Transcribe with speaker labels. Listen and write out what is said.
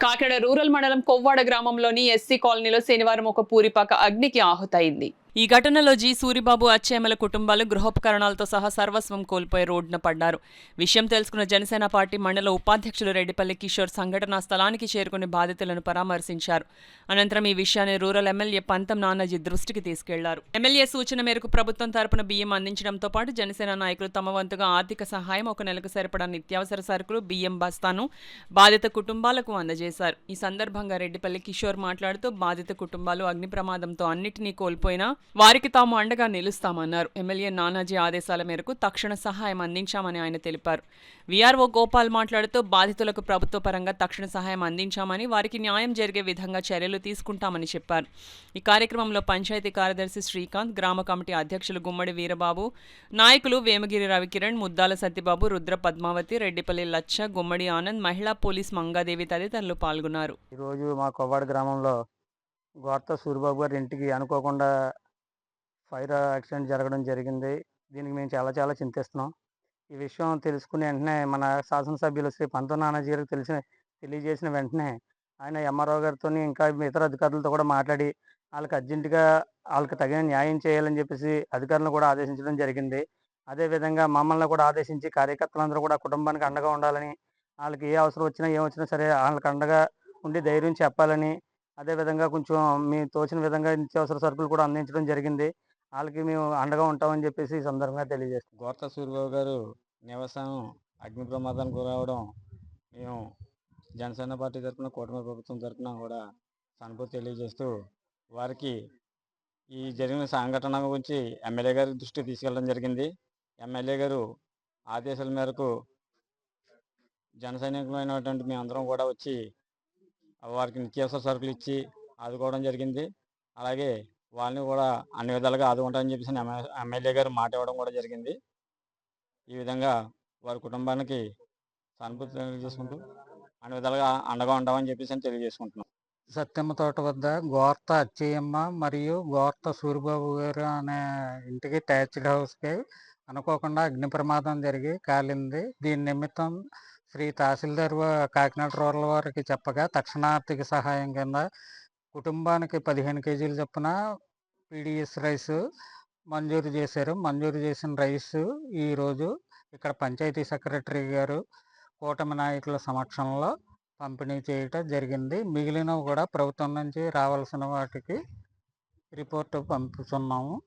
Speaker 1: Kakinada rural మండలం కొవ్వాడ గ్రామంలోని SC కాలనీలో శనివారం ఒక పూరిపాక అగ్నికి ఆహుతైంది. ఈ ఘటనలో జి సూరిబాబు, అచ్చేమల కుటుంబాలు గృహోపకరణాలతో సహా సర్వస్వం కోల్పోయి రోడ్డున పడ్డారు. విషయం తెలుసుకున్న జనసేన పార్టీ మండల ఉపాధ్యక్షులు రెడ్డిపల్లి కిషోర్ సంఘటనా స్థలానికి చేరుకుని బాధితులను పరామర్శించారు. అనంతరం ఈ విషయాన్ని రూరల్ ఎమ్మెల్యే పంతం నానాజీ దృష్టికి తీసుకెళ్లారు. ఎమ్మెల్యే సూచన మేరకు ప్రభుత్వం తరపున బియ్యం అందించడంతో పాటు జనసేన నాయకులు తమ వంతుగా ఆర్థిక సహాయం, ఒక నెలకు సరిపడా నిత్యావసర సరుకులు, బియ్యం బస్తాను బాధిత కుటుంబాలకు అందజేశారు. ఈ సందర్భంగా రెడ్డిపల్లి కిషోర్ మాట్లాడుతూ బాధిత కుటుంబాలు అగ్ని ప్రమాదంతో అన్నిటినీ కోల్పోయినా వారికి తాము అండగా నిలుస్తామన్నారు. ఎమ్మెల్యే నానాజీ ఆదేశాల మేరకు తక్షణ సహాయం అందించామని ఆయన తెలిపారు. వీఆర్ఓ గోపాల్ మాట్లాడుతూ బాధితులకు ప్రభుత్వ పరంగా తక్షణ సహాయం అందించామని, వారికి న్యాయం జరిగే విధంగా చర్యలు తీసుకుంటామని చెప్పారు. ఈ కార్యక్రమంలో పంచాయతీ కార్యదర్శి శ్రీకాంత్, గ్రామ కమిటీ అధ్యక్షులు గుమ్మడి వీరబాబు, నాయకులు వేమగిరి రవికిరణ్, ముద్దాల సత్యబాబు, రుద్ర పద్మావతి, రెడ్డిపల్లి లచ్చ, గుమ్మడి ఆనంద్, మహిళా పోలీస్ మంగాదేవి తదితరులు పాల్గొన్నారు.
Speaker 2: ఈరోజు మా కొవ్వాడ గ్రామంలో గోర్త సూరిబాబు గారి ఇంటికి అనుకోకుండా ఫైర్ యాక్సిడెంట్ జరగడం జరిగింది. దీనికి మేము చాలా చింతిస్తున్నాం. ఈ విషయం తెలుసుకుని వెంటనే మన శాసనసభ్యులు శ్రీ పంతం నానాజీ గారికి తెలియజేసిన వెంటనే ఆయన ఎంఆర్ఓ గారితో ఇంకా ఇతర అధికారులతో కూడా మాట్లాడి వాళ్ళకి అర్జెంటుగా వాళ్ళకి తగిన న్యాయం చేయాలని చెప్పేసి అధికారులను కూడా ఆదేశించడం జరిగింది. అదేవిధంగా మమ్మల్ని కూడా ఆదేశించి కార్యకర్తలందరూ కూడా కుటుంబానికి అండగా ఉండాలని, వాళ్ళకి ఏ అవసరం వచ్చినా ఏమొచ్చినా సరే వాళ్ళకి అండగా ఉండి ధైర్యం చెప్పాలని, అదేవిధంగా కొంచెం మీ తోచిన విధంగా నిత్యావసర సరుకులు కూడా అందించడం జరిగింది. వాళ్ళకి మేము అండగా ఉంటామని చెప్పేసి ఈ సందర్భంగా తెలియజేస్తాం.
Speaker 3: గోర్త సూరిబాబు గారు నివాసం అగ్ని ప్రమాదానికి గురవడం మేము జనసేన పార్టీ తరఫున, కూటమి ప్రభుత్వం తరఫున కూడా సానుభూతి తెలియజేస్తూ వారికి ఈ జరిగిన సంఘటన గురించి ఎమ్మెల్యే గారి దృష్టికి తీసుకెళ్ళడం జరిగింది. ఎమ్మెల్యే గారు ఆదేశాల మేరకు జన సైనికులైనటువంటి మేమందరం కూడా వచ్చి వారికి నిత్యావసర సరుకులు ఇచ్చి ఆదుకోవడం జరిగింది. అలాగే వాళ్ళని కూడా అన్ని విధాలుగా ఆదుకుంటామని చెప్పేసి ఎమ్మెల్యే గారు మాట ఇవ్వడం కూడా జరిగింది. ఈ విధంగా వారి కుటుంబానికి సానుభూతి తెలియజేసుకుంటూ అన్ని విధాలుగా అండగా ఉంటామని చెప్పేసి తెలియజేసుకుంటున్నాం.
Speaker 2: సత్యమ్మ తోట వద్ద గోర్త అచ్చయ్యమ్మ మరియు గోర్త సూరిబాబు గారు అనే ఇంటికి ట్యాచ్డ్ హౌస్కి అనుకోకుండా అగ్ని ప్రమాదం జరిగి కాలింది. దీని నిమిత్తం శ్రీ తహసీల్దార్ కాకినాడ రూరల్ వారికి చెప్పగా తక్షణ ఆర్థిక సహాయం కింద కుటుంబానికి 15 కేజీలు చొప్పున పీడిఎస్ రైస్ మంజూరు చేశారు. మంజూరు చేసిన రైసు ఈరోజు ఇక్కడ పంచాయతీ సెక్రటరీ గారు కూటమి నాయకుల సమక్షంలో పంపిణీ చేయటం జరిగింది. మిగిలినవి కూడా ప్రభుత్వం నుంచి రావాల్సిన వాటికి రిపోర్టు పంపుతున్నాము.